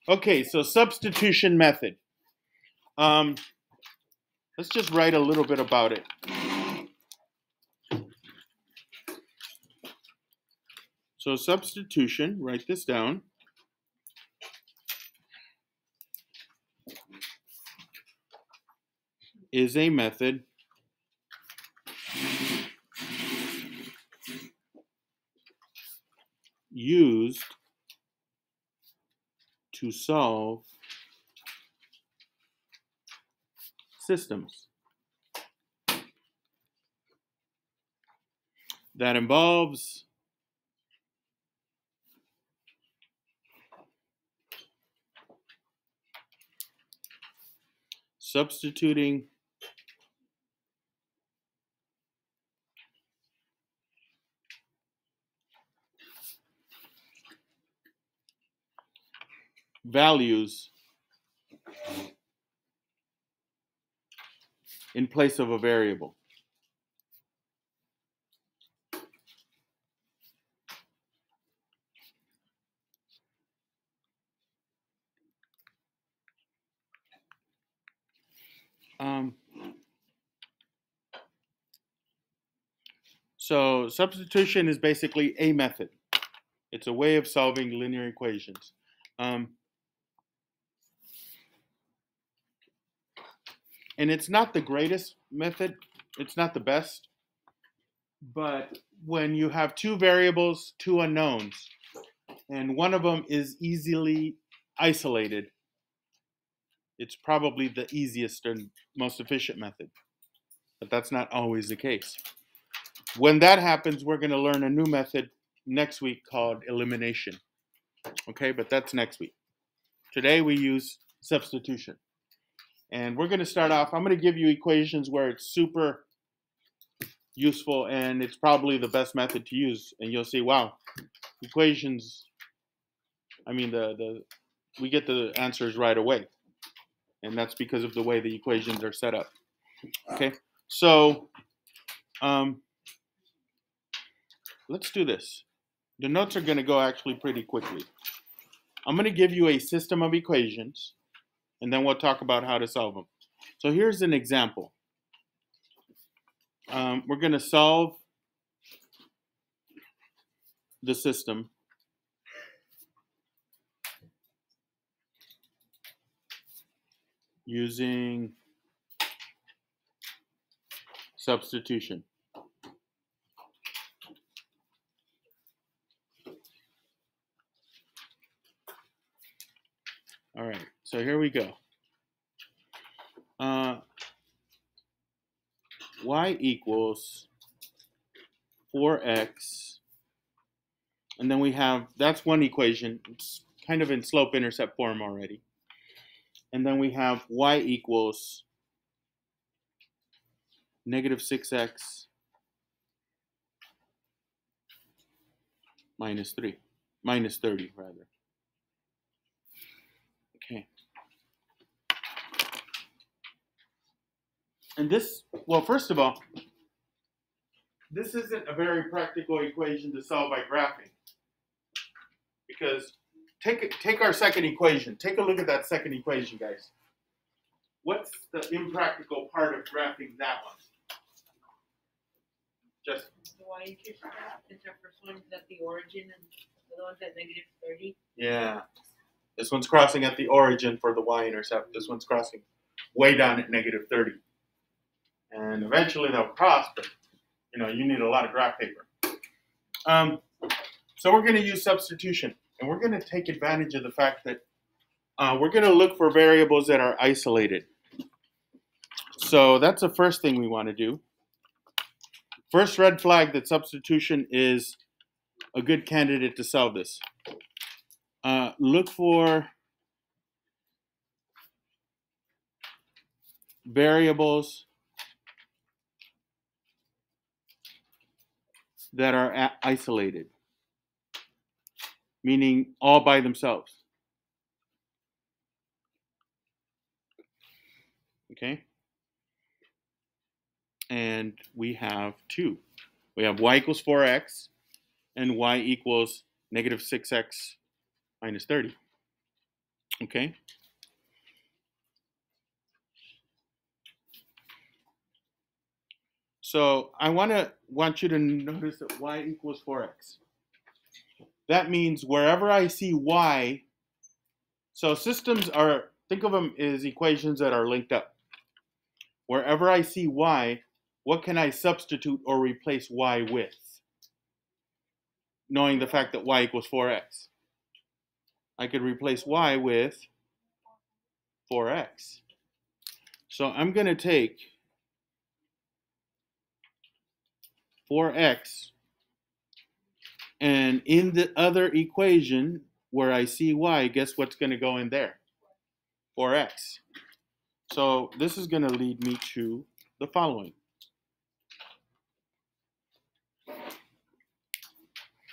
Okay, so substitution method. Um, let's just write a little bit about it. So substitution, write this down, is a method used to solve systems that involves substituting values in place of a variable. So substitution is basically a method. It's a way of solving linear equations. And it's not the greatest method. It's not the best. But when you have two variables, two unknowns, and one of them is easily isolated, it's probably the easiest and most efficient method. But that's not always the case. When that happens, we're going to learn a new method next week called elimination. Okay, but that's next week. Today we use substitution. And we're going to start off, I'm going to give you equations where it's super useful and it's probably the best method to use. And you'll see, wow, equations, I mean, we get the answers right away. And that's because of the way the equations are set up. Okay, so let's do this. The notes are going to go actually pretty quickly. I'm going to give you a system of equations, and then we'll talk about how to solve them. So here's an example. We're going to solve the system using substitution. All right, so here we go. Y equals 4x, and then we have, that's one equation. It's kind of in slope-intercept form already. And then we have y equals negative 6x minus 30 rather. Okay. And this, well, first of all, this isn't a very practical equation to solve by graphing. Because take our second equation. Take a look at that second equation, guys. What's the impractical part of graphing that one? Just the y-intercept, since our first one's at the origin and the other one's at negative 30. Yeah. This one's crossing at the origin for the y-intercept. This one's crossing way down at negative 30. And eventually they'll cross, but you need a lot of graph paper. So we're going to use substitution, and we're going to take advantage of the fact that we're going to look for variables that are isolated. So that's the first thing we want to do. First red flag that substitution is a good candidate to solve this. Look for variables that are isolated, meaning all by themselves. Okay? And we have two. We have y equals 4x and y equals negative 6x minus 30. Okay? So I want you to notice that y equals 4x. That means wherever I see y, so systems are, think of them as equations that are linked up. Wherever I see y, what can I substitute or replace y with? Knowing the fact that y equals 4x. I could replace y with 4x. So I'm going to take 4x, and in the other equation where I see y, guess what's going to go in there? 4x. So this is going to lead me to the following.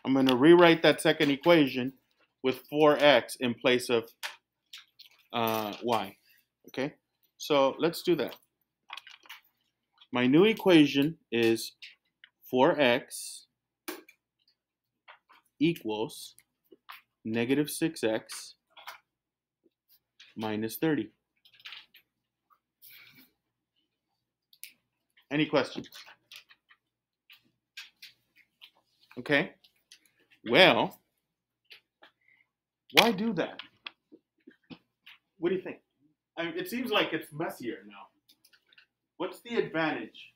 I'm going to rewrite that second equation with 4x in place of y. Okay, so let's do that. My new equation is 4x equals negative 6x minus 30. Any questions? Okay, well, why do that? What do you think? I mean, it seems like it's messier now. What's the advantage?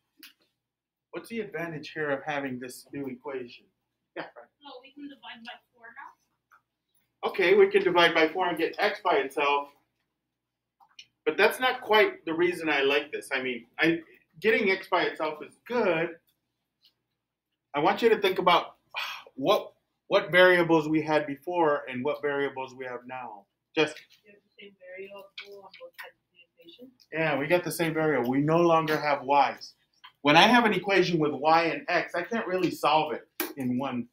What's the advantage here of having this new equation? Yeah, right. No, we can divide by 4 now. Okay, we can divide by 4 and get x by itself. But that's not quite the reason I like this. I mean, getting x by itself is good. I want you to think about what variables we had before and what variables we have now. Just You have the same variable on both sides of the equation. yeah, we got the same variable. We no longer have y's. When I have an equation with y and x, I can't really solve it in one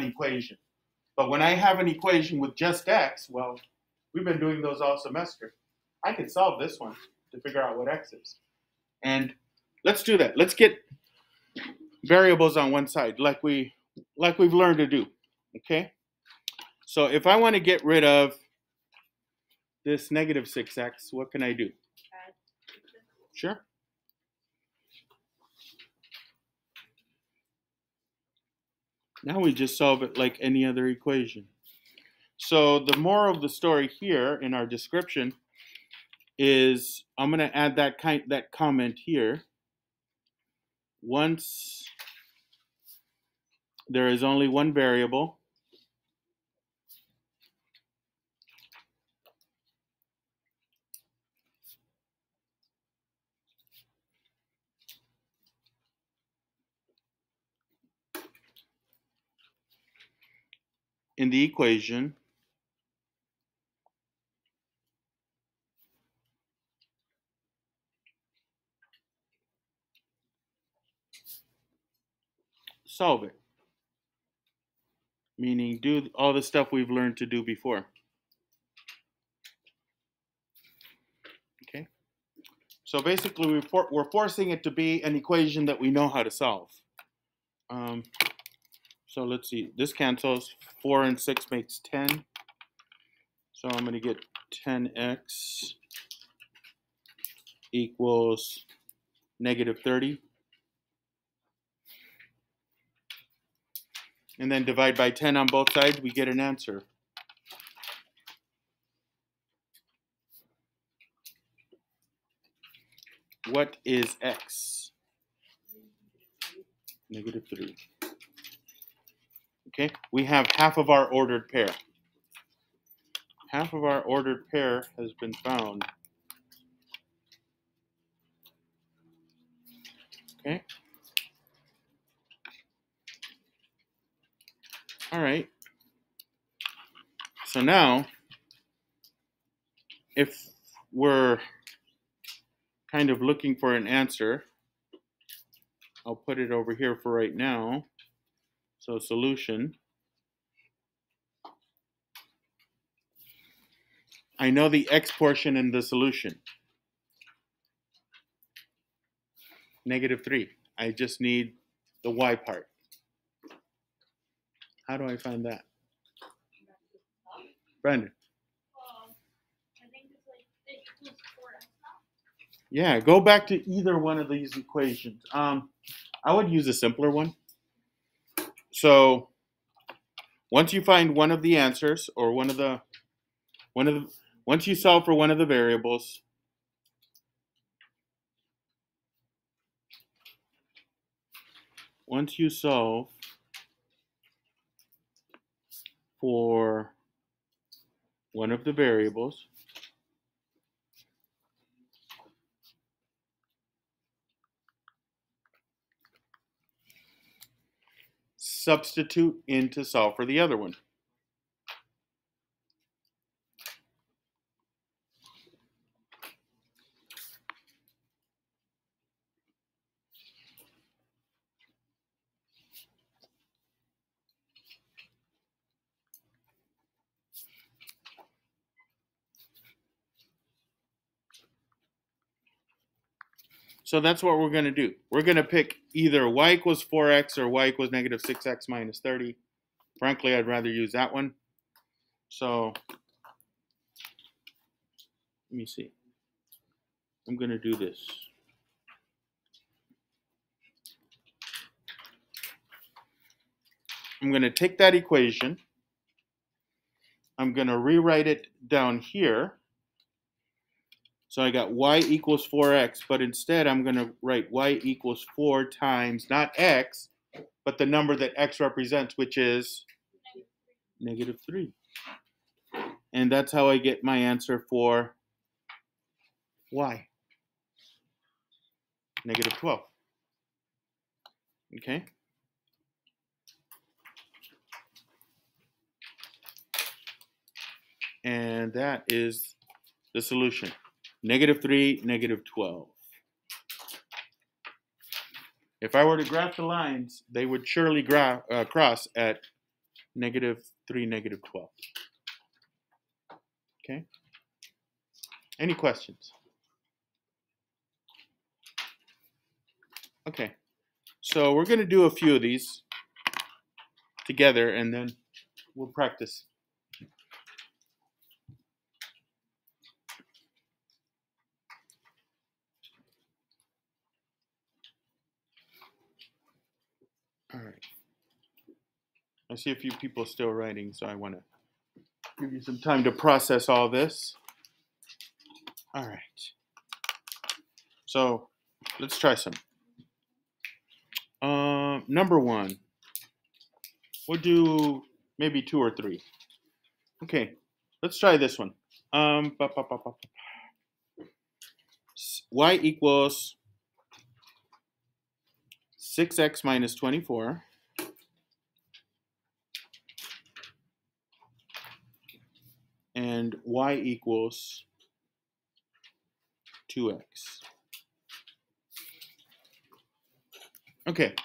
equation. But when I have an equation with just x, well, we've been doing those all semester. I can solve this one to figure out what x is. And let's do that. Let's get variables on one side like we've learned to do. Okay? So if I want to get rid of this negative 6x, what can I do? Add 6x. Sure. Now we just solve it like any other equation. So the moral of the story here in our description is I'm going to add that comment here. Once there is only one variable, in the equation, solve it. Meaning do all the stuff we've learned to do before. Okay? So basically we're forcing it to be an equation that we know how to solve. So let's see, this cancels. 4 and 6 makes 10. So I'm going to get 10x equals negative 30. And then divide by 10 on both sides, we get an answer. What is x? Negative 3. Okay, we have half of our ordered pair. Half of our ordered pair has been found. Okay. All right. So now, if we're kind of looking for an answer, I'll put it over here for right now. So solution. I know the x portion in the solution. Negative 3. I just need the y part. How do I find that? Brandon. Yeah, go back to either one of these equations. I would use a simpler one. So once you find one of the answers or once you solve for one of the variables, once you solve for one of the variables, substitute in to solve for the other one. So that's what we're going to do. We're going to pick either y equals 4x or y equals negative 6x minus 30. Frankly, I'd rather use that one. So let me see. I'm going to do this. I'm going to take that equation. I'm going to rewrite it down here. So I got y equals 4x, but instead I'm going to write y equals 4 times, not x, but the number that x represents, which is negative 3. And that's how I get my answer for y, negative 12. Okay? And that is the solution. Negative 3, negative 12. If I were to graph the lines, they would surely cross at negative 3, negative 12. Okay? Any questions? Okay. So we're going to do a few of these together, and then we'll practice. All right. I see a few people still writing, so I want to give you some time to process all this. All right. So let's try some. Number one. We'll do maybe 2 or 3. Okay. Let's try this one. Y equals 6x minus 24. And y equals 2x. Okay,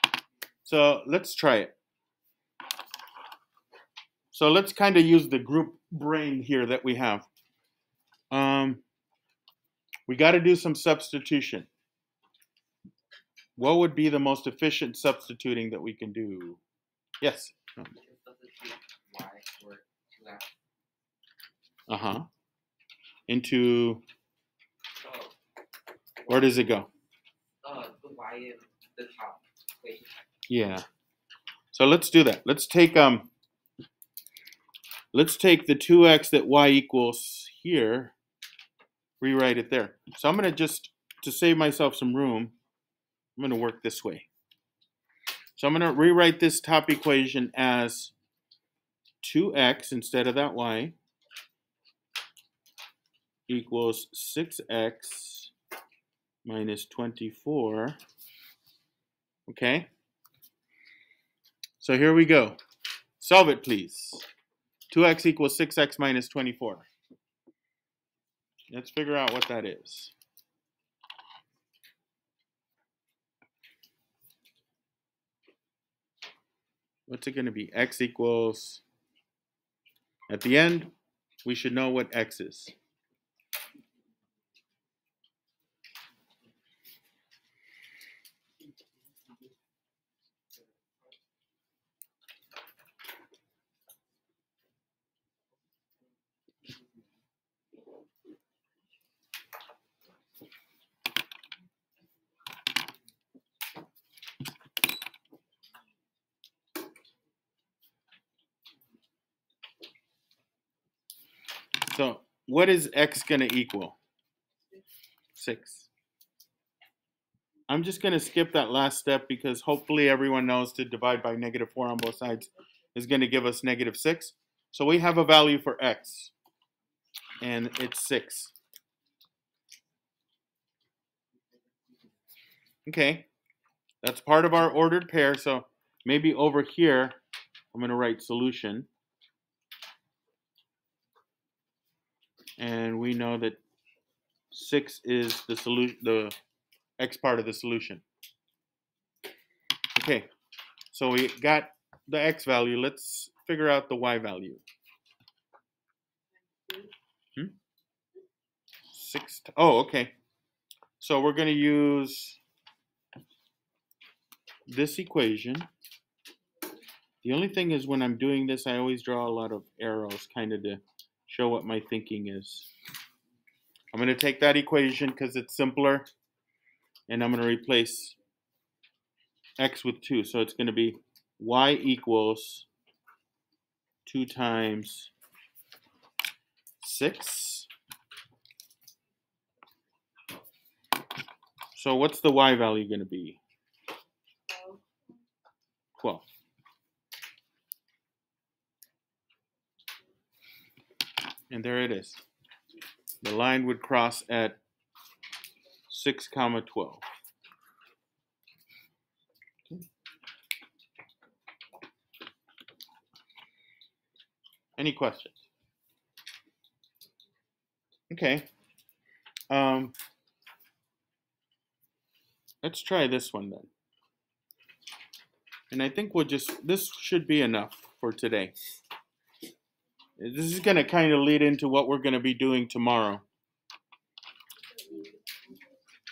so let's try it. So let's kind of use the group brain here that we have. We got to do some substitution. What would be the most efficient substituting that we can do? Yes? Y for 2x. Uh-huh. Into, So, where does it go? the y in the top equation. Yeah. So let's do that. Let's take the 2x that y equals here, rewrite it there. So I'm going to just, to save myself some room, I'm going to work this way. So I'm going to rewrite this top equation as 2x instead of that y equals 6x minus 24. Okay? So here we go. Solve it, please. 2x equals 6x minus 24. Let's figure out what that is. What's it going to be? X equals, at the end, we should know what x is. So what is x going to equal? 6. I'm just going to skip that last step because hopefully everyone knows to divide by -4 on both sides is going to give us -6. So we have a value for x, and it's 6. Okay, that's part of our ordered pair. So maybe over here, I'm going to write solution. And we know that 6 is the solution, the x part of the solution. Okay, so we got the x value. Let's figure out the y value. 6. Oh, okay. So we're going to use this equation. The only thing is when I'm doing this, I always draw a lot of arrows kind of to show what my thinking is. I'm going to take that equation because it's simpler, and I'm going to replace x with 2. So it's going to be y equals 2 times 6. So what's the y value going to be? 12. And there it is. The line would cross at 6, 12. Okay. Any questions? Okay. Let's try this one then. And I think this should be enough for today. This is going to kind of lead into what we're going to be doing tomorrow.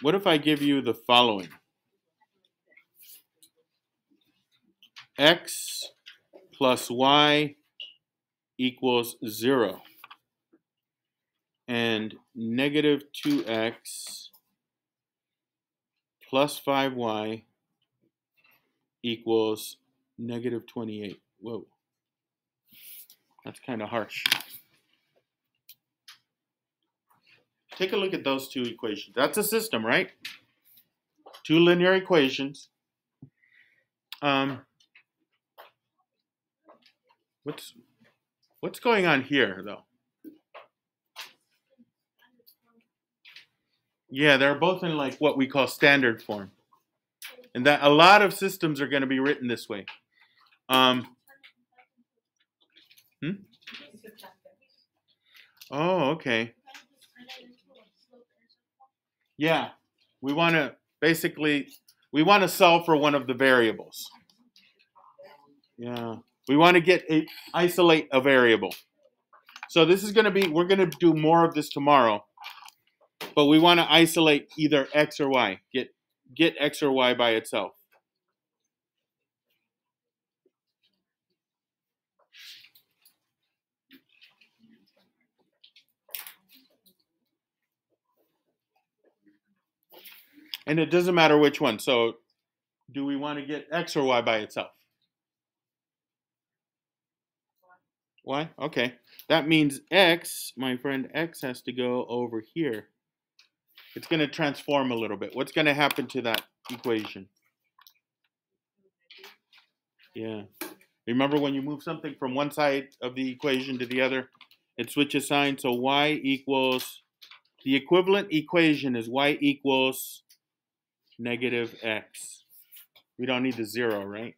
What if I give you the following? X plus y equals 0. And negative 2x plus 5y equals negative 28. Whoa. That's kind of harsh. Take a look at those two equations. That's a system, right? Two linear equations. What's going on here, though? Yeah, they're both in like what we call standard form. And that a lot of systems are going to be written this way. Oh, okay. Yeah, we want to solve for one of the variables. Yeah, we want to isolate a variable. So this is going to be, we're going to do more of this tomorrow, but we want to isolate either x or y. Get x or y by itself. And it doesn't matter which one. So do we want to get x or y by itself? Y? Okay. That means x, my friend, x has to go over here. It's going to transform a little bit. What's going to happen to that equation? Yeah. Remember when you move something from one side of the equation to the other, it switches signs. So y equals, the equivalent equation is y equals negative x. We don't need the 0, right?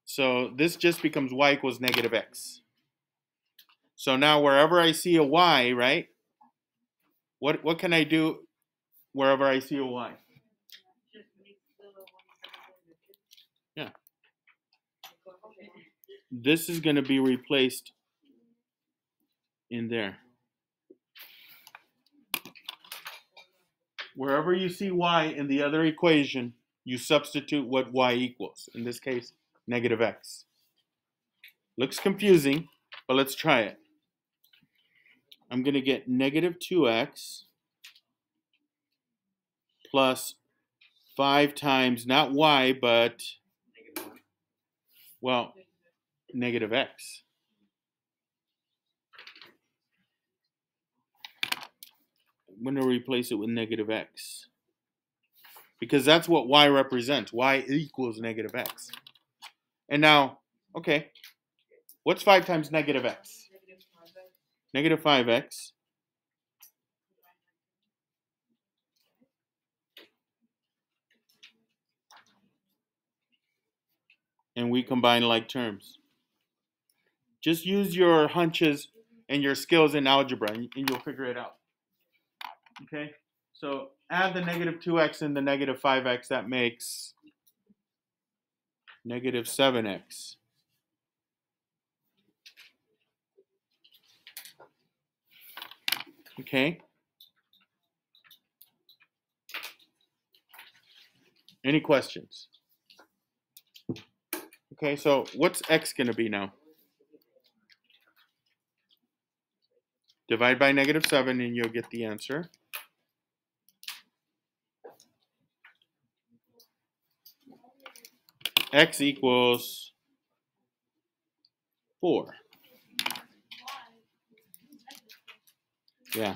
So this just becomes y equals negative x. So now wherever I see a y, right? What can I do wherever I see a y? Yeah. This is going to be replaced in there. Wherever you see y in the other equation, you substitute what y equals. In this case, negative x. Looks confusing, but let's try it. I'm going to get negative 2x plus 5 times, not y, but, well, negative x. I'm going to replace it with negative x. Because that's what y represents. Y equals negative x. And now, okay, what's 5 times negative x? Negative 5x. And we combine like terms. Just use your hunches and your skills in algebra, and you'll figure it out. Okay? So add the negative 2x and the negative 5x. That makes negative 7x. Okay? Any questions? Okay, so what's x going to be now? Divide by negative 7 and you'll get the answer. X equals 4. Yeah.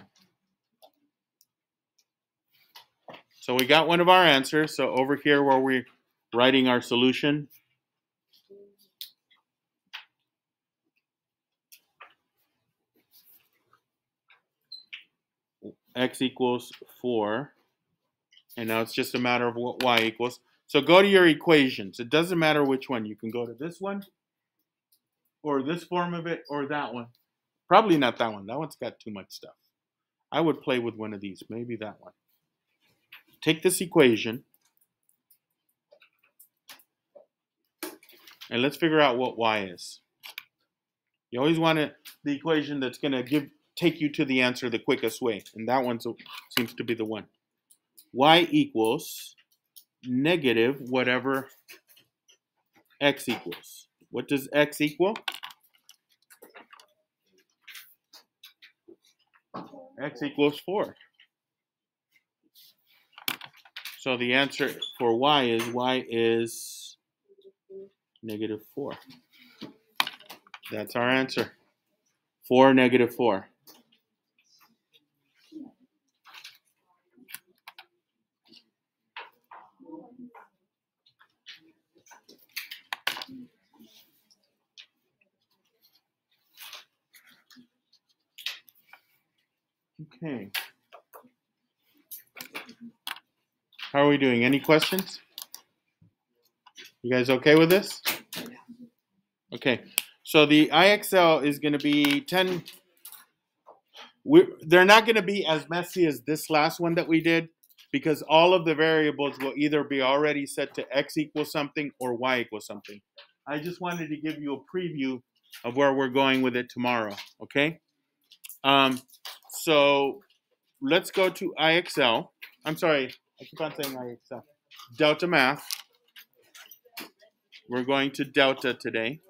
So we got one of our answers. So over here where we're writing our solution, x equals 4. And now it's just a matter of what y equals. So go to your equations. It doesn't matter which one. You can go to this one, or this form of it, or that one. Probably not that one. That one's got too much stuff. I would play with one of these. Maybe that one. Take this equation, and let's figure out what y is. You always want the equation that's going to take you to the answer the quickest way. And that one seems to be the one. Y equals negative whatever x equals. What does x equal? X equals 4. So the answer for y is negative 4. That's our answer. 4, negative 4. Okay. How are we doing? Any questions? You guys okay with this? Okay. So the IXL is going to be 10. They're not going to be as messy as this last one that we did, because all of the variables will either be already set to x equals something or y equals something. I just wanted to give you a preview of where we're going with it tomorrow, okay? So let's go to IXL. I'm sorry, I keep on saying IXL. Delta Math. We're going to Delta today.